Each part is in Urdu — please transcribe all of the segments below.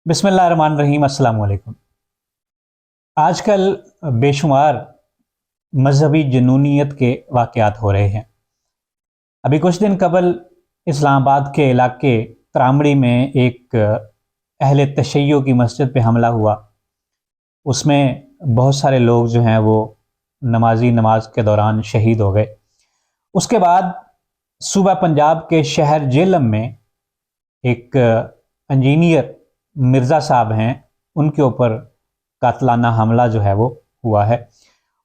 بسم اللہ الرحمن الرحیم۔ السلام علیکم۔ آج کل بے شمار مذہبی جنونیت کے واقعات ہو رہے ہیں۔ ابھی کچھ دن قبل اسلام آباد کے علاقے ترامڑی میں ایک اہل تشیع کی مسجد پہ حملہ ہوا۔ اس میں بہت سارے لوگ جو ہیں وہ نماز کے دوران شہید ہو گئے۔ اس کے بعد صوبہ پنجاب کے شہر جہلم میں ایک انجینئر مرزا صاحب ہیں، ان کے اوپر قاتلانہ حملہ جو ہے وہ ہوا ہے،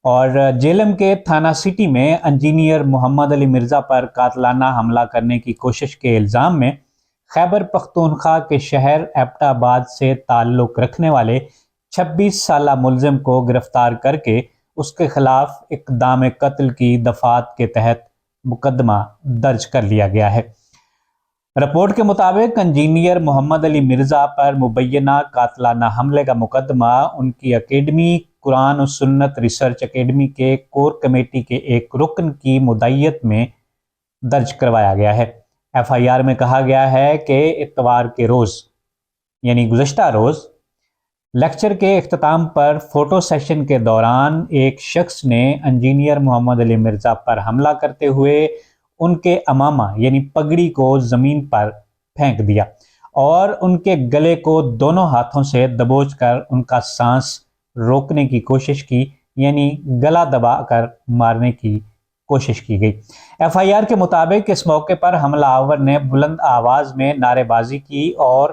اور جہلم کے تھانہ سٹی میں انجینئر محمد علی مرزا پر قاتلانہ حملہ کرنے کی کوشش کے الزام میں خیبر پختونخوا کے شہر ایبٹ آباد سے تعلق رکھنے والے 26 سالہ ملزم کو گرفتار کر کے اس کے خلاف اقدام قتل کی دفعات کے تحت مقدمہ درج کر لیا گیا ہے۔ رپورٹ کے مطابق انجینئر محمد علی مرزا پر مبینہ قاتلانہ حملے کا مقدمہ ان کی اکیڈمی قرآن و سنت ریسرچ اکیڈمی کے کور کمیٹی کے ایک رکن کی مدعیت میں درج کروایا گیا ہے۔ ایف آئی آر میں کہا گیا ہے کہ اتوار کے روز یعنی گزشتہ روز لیکچر کے اختتام پر فوٹو سیشن کے دوران ایک شخص نے انجینئر محمد علی مرزا پر حملہ کرتے ہوئے ان کے امامہ یعنی پگڑی کو زمین پر پھینک دیا اور ان کے گلے کو دونوں ہاتھوں سے دبوچ کر ان کا سانس روکنے کی کوشش کی، یعنی گلا دبا کر مارنے کی کوشش کی گئی۔ ایف آئی آر کے مطابق اس موقع پر حملہ آور نے بلند آواز میں نعرے بازی کی اور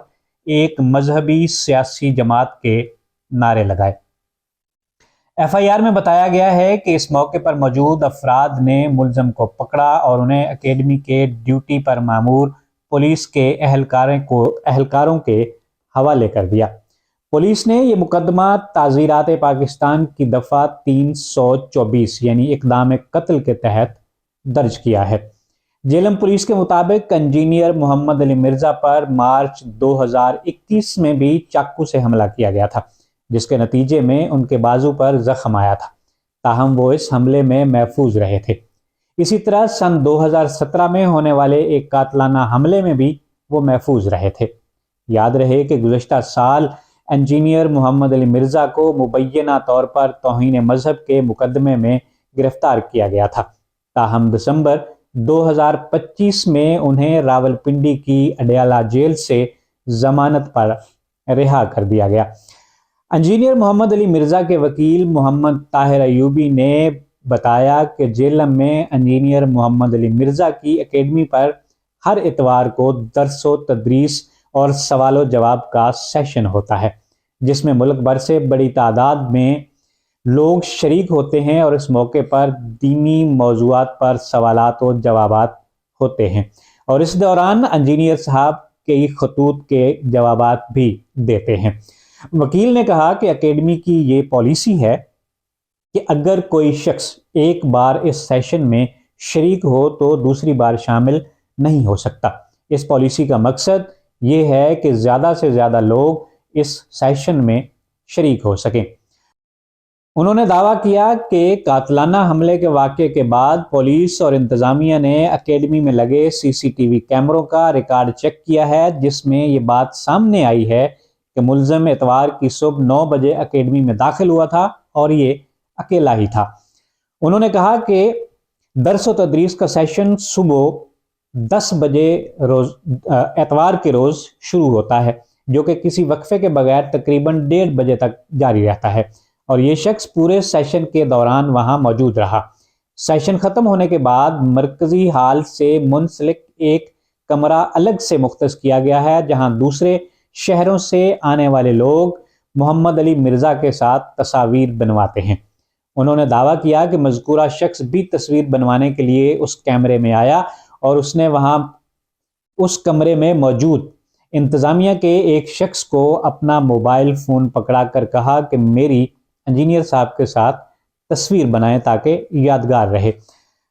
ایک مذہبی سیاسی جماعت کے نعرے لگائے۔ ایف آئی آر میں بتایا گیا ہے کہ اس موقع پر موجود افراد نے ملزم کو پکڑا اور انہیں اکیڈمی کے ڈیوٹی پر مامور پولیس کے اہلکاروں کے حوالے کر دیا۔ پولیس نے یہ مقدمہ تعزیرات پاکستان کی دفعہ 324 یعنی اقدام قتل کے تحت درج کیا ہے۔ جہلم پولیس کے مطابق انجینئر محمد علی مرزا پر مارچ 2021 میں بھی چاقو سے حملہ کیا گیا تھا، جس کے نتیجے میں ان کے بازو پر زخم آیا تھا، تاہم وہ اس حملے میں محفوظ رہے تھے۔ اسی طرح سن 2017 میں ہونے والے ایک قاتلانہ حملے میں بھی وہ محفوظ رہے تھے۔ یاد رہے کہ گزشتہ سال انجینئر محمد علی مرزا کو مبینہ طور پر توہین مذہب کے مقدمے میں گرفتار کیا گیا تھا، تاہم دسمبر 2025 میں انہیں راولپنڈی کی اڈیالہ جیل سے ضمانت پر رہا کر دیا گیا۔ انجینئر محمد علی مرزا کے وکیل محمد طاہر ایوبی نے بتایا کہ جہلم میں انجینئر محمد علی مرزا کی اکیڈمی پر ہر اتوار کو درس و تدریس اور سوال و جواب کا سیشن ہوتا ہے، جس میں ملک بھر سے بڑی تعداد میں لوگ شریک ہوتے ہیں اور اس موقع پر دینی موضوعات پر سوالات و جوابات ہوتے ہیں، اور اس دوران انجینئر صاحب کئی خطوط کے جوابات بھی دیتے ہیں۔ وکیل نے کہا کہ اکیڈمی کی یہ پالیسی ہے کہ اگر کوئی شخص ایک بار اس سیشن میں شریک ہو تو دوسری بار شامل نہیں ہو سکتا۔ اس پالیسی کا مقصد یہ ہے کہ زیادہ سے زیادہ لوگ اس سیشن میں شریک ہو سکیں۔ انہوں نے دعویٰ کیا کہ قاتلانہ حملے کے واقعے کے بعد پولیس اور انتظامیہ نے اکیڈمی میں لگے سی سی ٹی وی کیمروں کا ریکارڈ چیک کیا ہے، جس میں یہ بات سامنے آئی ہے کہ ملزم اتوار کی صبح 9 بجے اکیڈمی میں داخل ہوا تھا اور یہ اکیلا ہی تھا۔ انہوں نے کہا کہ درس و تدریس کا سیشن صبح 10 بجے اتوار کے روز شروع ہوتا ہے، جو کہ کسی وقفے کے بغیر تقریباً 1:30 بجے تک جاری رہتا ہے، اور یہ شخص پورے سیشن کے دوران وہاں موجود رہا۔ سیشن ختم ہونے کے بعد مرکزی ہال سے منسلک ایک کمرہ الگ سے مختص کیا گیا ہے، جہاں دوسرے شہروں سے آنے والے لوگ محمد علی مرزا کے ساتھ تصاویر بنواتے ہیں۔ انہوں نے دعویٰ کیا کہ مذکورہ شخص بھی تصویر بنوانے کے لیے اس کیمرے میں آیا اور اس نے وہاں اس کمرے میں موجود انتظامیہ کے ایک شخص کو اپنا موبائل فون پکڑا کر کہا کہ میری انجینئر صاحب کے ساتھ تصویر بنائیں تاکہ یادگار رہے۔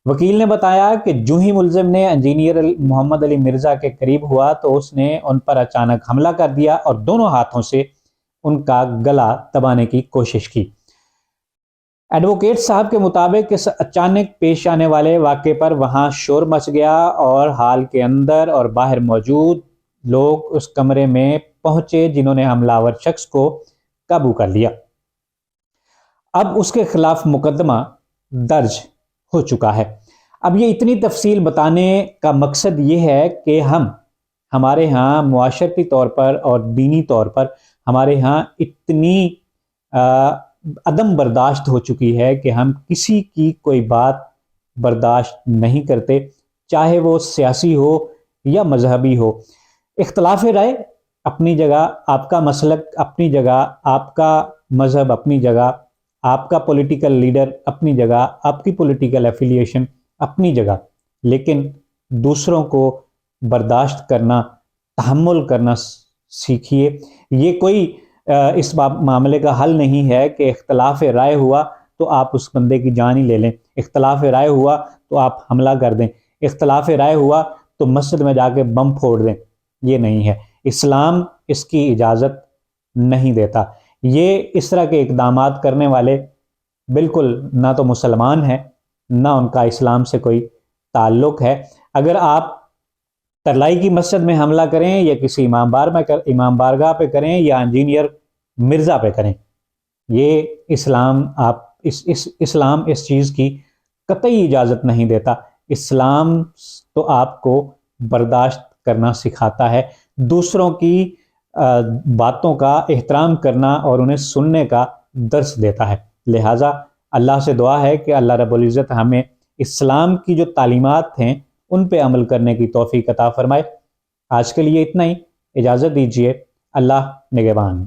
وکیل نے بتایا کہ جو ہی ملزم نے انجینئر محمد علی مرزا کے قریب ہوا تو اس نے ان پر اچانک حملہ کر دیا اور دونوں ہاتھوں سے ان کا گلا دبانے کی کوشش کی۔ ایڈوکیٹ صاحب کے مطابق اس اچانک پیش آنے والے واقعے پر وہاں شور مچ گیا اور ہال کے اندر اور باہر موجود لوگ اس کمرے میں پہنچے جنہوں نے حملہ آور شخص کو قابو کر لیا۔ اب اس کے خلاف مقدمہ درج ہو چکا ہے۔ اب یہ اتنی تفصیل بتانے کا مقصد یہ ہے کہ ہمارے ہاں معاشرتی طور پر اور دینی طور پر ہمارے ہاں اتنی عدم برداشت ہو چکی ہے کہ ہم کسی کی کوئی بات برداشت نہیں کرتے، چاہے وہ سیاسی ہو یا مذہبی ہو۔ اختلاف رائے اپنی جگہ، آپ کا مسلک اپنی جگہ، آپ کا مذہب اپنی جگہ، آپ کا پولیٹیکل لیڈر اپنی جگہ، آپ کی پولیٹیکل ایفیلیشن اپنی جگہ، لیکن دوسروں کو برداشت کرنا، تحمل کرنا سیکھیے۔ یہ کوئی اس معاملے کا حل نہیں ہے کہ اختلاف رائے ہوا تو آپ اس بندے کی جان ہی لے لیں، اختلاف رائے ہوا تو آپ حملہ کر دیں، اختلاف رائے ہوا تو مسجد میں جا کے بم پھوڑ دیں۔ یہ نہیں ہے، اسلام اس کی اجازت نہیں دیتا۔ یہ اس طرح کے اقدامات کرنے والے بالکل نہ تو مسلمان ہیں، نہ ان کا اسلام سے کوئی تعلق ہے۔ اگر آپ ترلائی کی مسجد میں حملہ کریں یا کسی امام بارگاہ پہ کریں یا انجینئر مرزا پہ کریں، یہ اسلام اس چیز کی قطعی اجازت نہیں دیتا۔ اسلام تو آپ کو برداشت کرنا سکھاتا ہے، دوسروں کی باتوں کا احترام کرنا اور انہیں سننے کا درس دیتا ہے۔ لہٰذا اللہ سے دعا ہے کہ اللہ رب العزت ہمیں اسلام کی جو تعلیمات ہیں ان پہ عمل کرنے کی توفیق عطا فرمائے۔ آج کے لیے اتنا ہی، اجازت دیجیے، اللہ نگہبان۔